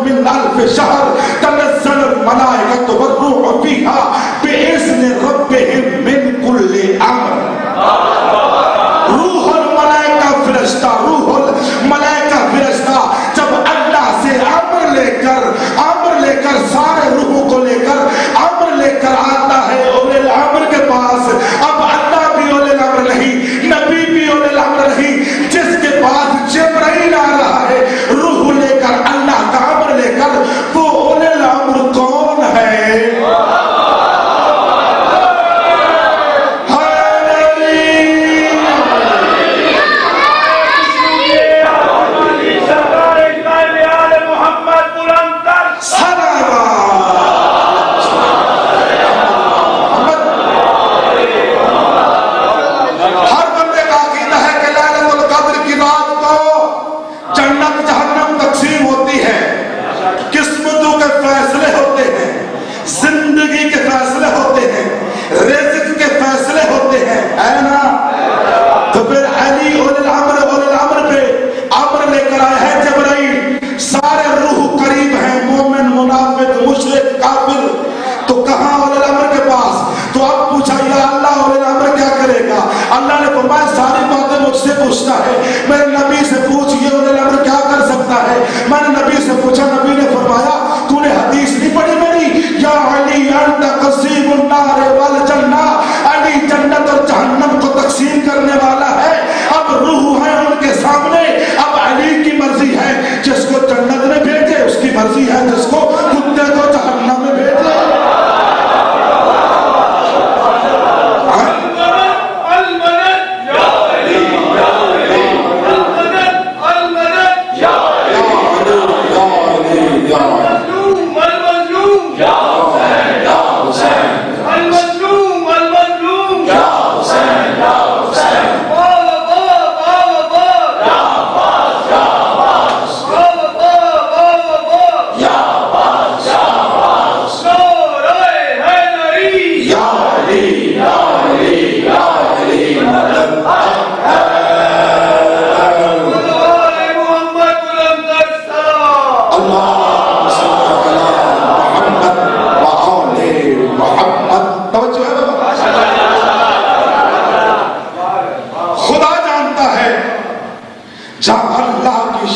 من الف شہر تنزل الملائکۃ والروح فیہا باذن ربہم من کل امر. روح الملائکہ فرشتہ، روح الملائکہ فرشتہ جب اللہ سے امر لے کر سارے روحوں کو لے کر امر لے کر آتا ہے اولی الامر کے پاس. اب اللہ بھی اولی الامر نہیں، نبی بھی اولی الامر نہیں، جس کے پاس جبرائیل آ رہا ہے روح لے کر، اللہ کا امر لے کر، وہ اولی الامر کون ہے؟ اللہ نے فرمایا ساری باتیں مجھ سے پوچھتا ہے، میرے نبی سے پوچھ یہ اولی الامر کیا کر سکتا ہے. میں نے نبی سے پوچھا، نبی نے فرمایا تو نے حدیث نہیں پڑھی میری؟ یا علی انت قسیم النار والجنہ، علی جنت اور جہنم کو تقسیم کرنے والا ہے. اب روح ہے ان کے سامنے، اب علی کی مرضی ہے جس کو جنت میں بھیجے، اس کی مرضی ہے جس کو کتے کو جہنم میں بھیجے.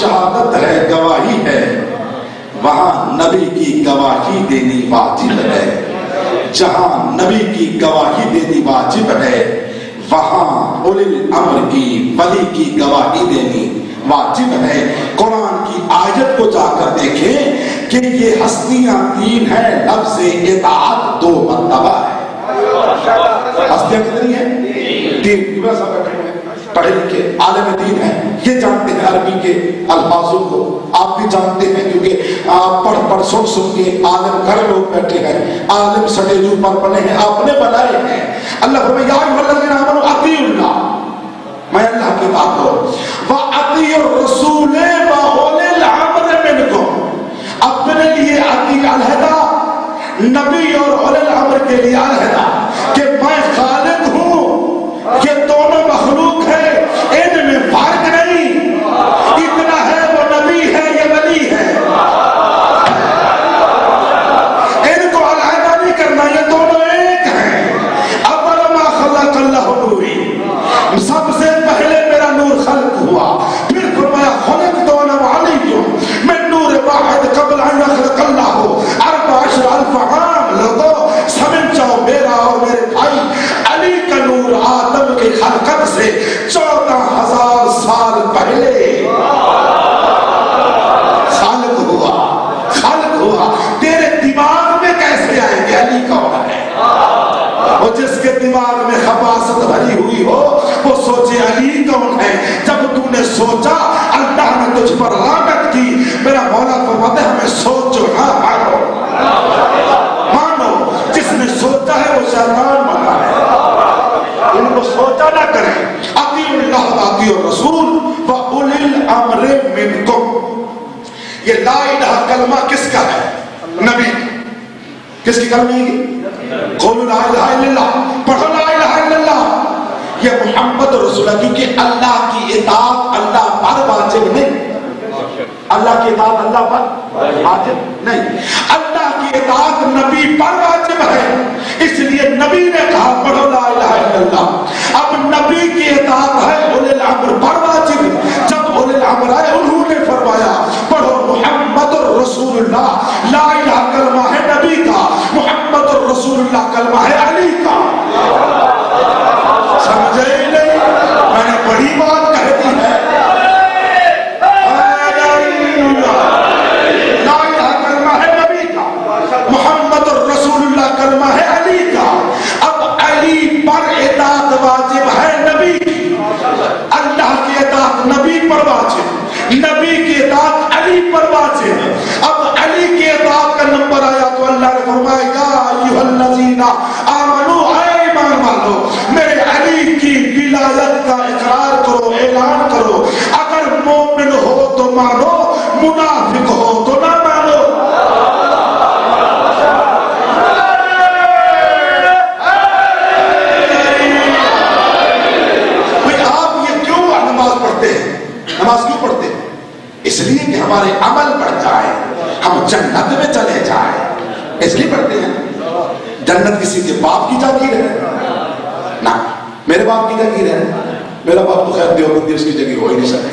شہادت ہے، گواہی ہے، وہاں نبی کی گواہی دینی واجب ہے. جہاں نبی کی گواہی دینی واجب ہے وہاں اولی الامر کی، ولی کی گواہی دینی واجب ہے. قرآن کی آیت کو جا کر دیکھیں کہ یہ ہستیاں تین ہیں، لفظ اطاعت 2 مرتبہ ہے. ہستیاں کتنی ہیں؟ 3. پڑھے لکھے عالم دین ہیں، یہ جانتے ہیں عربی کے الفاظوں کو. آپ بھی جانتے ہیں کیونکہ آپ پڑھ سن کے عالم گھر لوگ بیٹھے ہیں، عالم سٹیجوں پر بنے ہیں، آپ نے بنائے ہیں. اللہ فرمائے یا ایھا الذین آمنوا اطیعوا اللہ، میں اللہ کی بات کروں، واطیعوا الرسول واولی الامر منکم. اپنے لیے اطیع علیحدہ، نبی اور اولی الامر کے لیے علیحدہ، کہ میں خالق ہوں، یہ دونوں مخلوق ہے، ان میں فرق نہیں. اتنا ہے وہ نبی ہے، یہ ولی ہے، ان کو علیحدہ نہیں کرنا، یہ دونوں ایک ہیں. اول ما خلق اللہ نوری، سب سے پہلے میرا نور خلق ہوا. پھر فرمایا خلقت انا علی من نور واحد قبل ان يخلق اللہ 14,000 عام. لوگوں سمجھ جاؤ، میرا اور میرے بھائی علی کا نور آدم کی خلقت سے 14,000 سال پہلے خلق ہوا. تیرے دماغ میں کیسے آئے کہ علی کون ہے؟ اور جس کے دماغ میں خباثت بھری ہوئی ہو وہ سوچے علی کون ہے. جب تو نے سوچا اللہ نے تجھ پر لعنت کی. میرا مولا فرماتا ہے ہمیں سوچو نہ مانو، جس نے سوچا ہے وہ شیطان بنا ہے. ان کو سوچا نہ کریں. اطیعوا اللہ واطیعوا الرسول واولی الامر منکم. یہ لا الہ کلمہ کس کا ہے؟ نبی. کس کی کلمہ ہے؟ قولوا لا الہ الا اللہ، پڑھو لا الہ الا اللہ. یہ محمد رسول اللہ، کیونکہ اللہ کی اطاعت اللہ پر واجب نہیں. اللہ کی اطاعت اللہ پر واجب نہیں، اللہ کی اطاعت نبی پر واجب ہے، اس لیے نبی نے کہا پڑھو لا الہ الا اللہ۔ اب نبی کی اطاعت ہے اولی الامر پر واجب، جب اولی الامر آئے انہوں نے فرمایا پڑھو محمد رسول اللہ، لا الہ کلمہ ہے نبی کا، محمد رسول اللہ کلمہ ہے علی کا۔ سمجھے نہیں؟ میں نے بڑی بات کہہ دی ہے، کلمہ ہے علی کا۔ اب علی پر اطاعت واجب ہے نبی کی، اللہ کی اطاعت نبی پر واجب، نبی کی اطاعت علی پر واجب۔ اب علی کی اطاعت کا نمبر آیا تو اللہ نے فرمایا یا ایھا الذین آمنوا، اے ایمان والو میرے علی کی ولایت کا اقرار کرو، اعلان کرو، اگر مومن ہو تو مانو، منافق ہو تو نہ مانو۔ نماز کیوں پڑھتے ہیں؟ اس لیے کہ ہمارے عمل بڑھ جائے، ہم جنت میں چلے جائیں، اس لیے پڑھتے ہیں۔ جنت کسی کے باپ کی جاگیر ہے نا، میرے باپ کی جاگیر ہے، میرا باپ تو خیر دیوبندی، اس کی جاگیر ہو ہی نہیں سکتی۔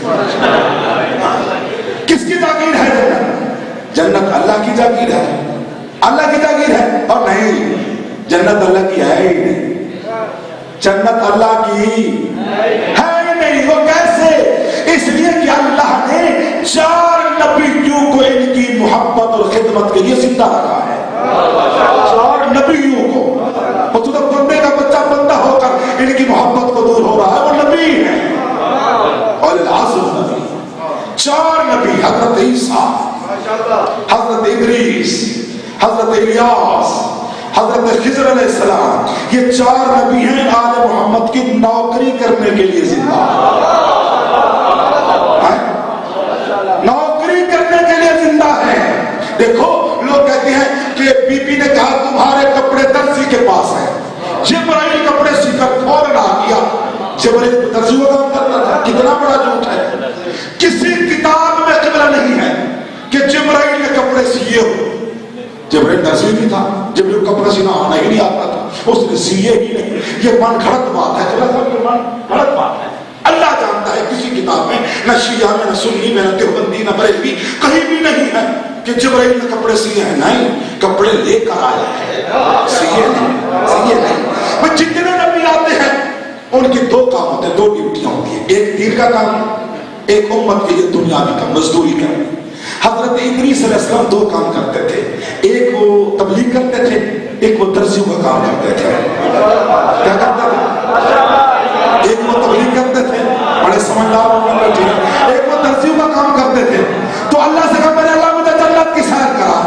کس کی جاگیر ہے جنت؟ جنت اللہ کی جاگیر ہے، اللہ کی جاگیر ہے۔ اور نہیں، جنت اللہ کی ہے ہی نہیں، جنت اللہ کی ہے ہی نہیں۔ وہ کیسے؟ اس لیے کہ اللہ نے 4 نبیوں کو ان کی محبت اور خدمت کے لیے زندہ رکھا ہے، 4 نبیوں کو۔ وہ تو بندے کا بچہ بندہ ہو کر ان کی محبت کو دور ہو رہا ہے، وہ نبی ہے۔ اور العظم نبی، 4 نبی، حضرت عیسیٰ، حضرت ادریس، حضرت الیاس، حضرت خضر علیہ السلام، یہ 4 نبی ہیں آل محمد کی نوکری کرنے کے لیے زندہ، نوکری کرنے کے لیے زندہ ہے۔ دیکھو لوگ کہتے ہیں کہ بی بی نے کہا تمہارے کپڑے درزی کے پاس ہیں، جبرائیل کپڑے سی کر فوراً آ گیا۔ جبرائیل درزی کا کام کرتا تھا، کتنا بڑا جھوٹ ہے۔ کسی کتاب میں قبلہ نہیں ہے کہ جبرائیل نے کپڑے سیے ہو، جبرائیل درزی نہیں تھا، جبرائیل کپڑا سینا آنا ہی نہیں آتا تھا، اس نے سیے ہی نہیں۔ یہ من گھڑت بات ہے، من گھڑت بات ہے۔ اللہ جانتا ہے کسی کتاب میں، نہ شیعہ میں، نہ سنی میں، نہ دیوبندی، نہ بریلوی، کہیں بھی نہیں ہے کہ جبرائیل نے کپڑے سیے ہیں۔ نہیں، کپڑے لے کر آیا ہے، سیے نہیں۔ وہ جتنے نبی آتے ہیں ان کے 2 کام ہوتے ہیں، 2 ڈیوٹیاں ہوتی ہیں، ایک دین کا کام، ایک امت کے لیے دنیاوی کا مزدوری کرنی۔ حضرت ادریس علیہ السلام 2 کام کرتے تھے، ایک وہ تبلیغ کرتے تھے، ایک وہ درزیوں کا کام کرتے تھے۔ کیا کرتے تھے؟ ایک وہ تبلیغ کرتے تھے، بڑے سمجھدار ہونے بیٹھے، ایک وہ درزیوں کا کام کرتے تھے۔ تو اللہ سے کہا میرے اللہ مجھے جنت کی سیر کرا۔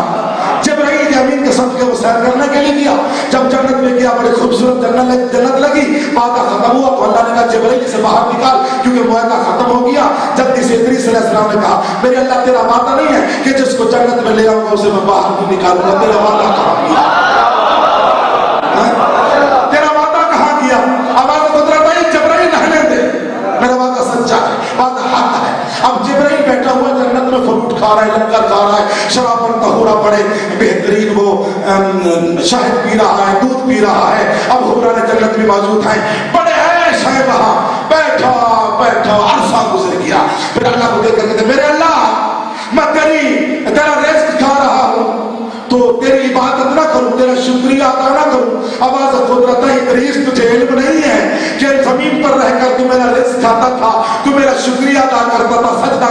جبرائیل کے امین کے صدقے وہ سیر کرنے کے لیے گیا، جب جنت میں گیا بڑی خوبصورت جنت لگی، وعدہ ختم ہوا تو اللہ نے کہا جبرائیل سے باہر نکال کیونکہ معاہدہ ختم ہو گیا۔ جلدی سے ادریس علیہ السلام نے کہا میرے اللہ تیرا وعدہ نہیں ہے کہ جس کو جنت میں لے آؤں گا اسے میں باہر نہیں نکالوں گا، تیرا وعدہ کہاں گیا؟ تیرا وعدہ کہاں گیا؟ آواز قدرت آئی جبرائیل رہنے دے، میرا وعدہ سچا ہے، وعدہ حق ہے۔ اب جبرائیل بیٹھا ہوا جنت میں فروٹ کھا رہا ہے، لنگر کھا رہا ہے، شراب اور طہورا بڑے بہترین وہ شہد پی رہا ہے، دودھ پی رہا ہے۔ اب حورانے جنت میں موجود ہیں، بڑے عیش ہے وہاں، بیٹھا عرصہ گزر گیا۔ پھر اللہ کو دیکھ کر کہتے میرے اللہ میں تیرا رزق کھا رہا ہوں تو تیری عبادت نہ کروں، تیرا شکریہ ادا نہ کروں۔ آواز قدرت ہے ادریس تجھے علم نہیں ہے کہ زمین پر رہ کر تو میرا رزق کھاتا تھا، تو میرا شکریہ ادا کرتا تھا، سجدہ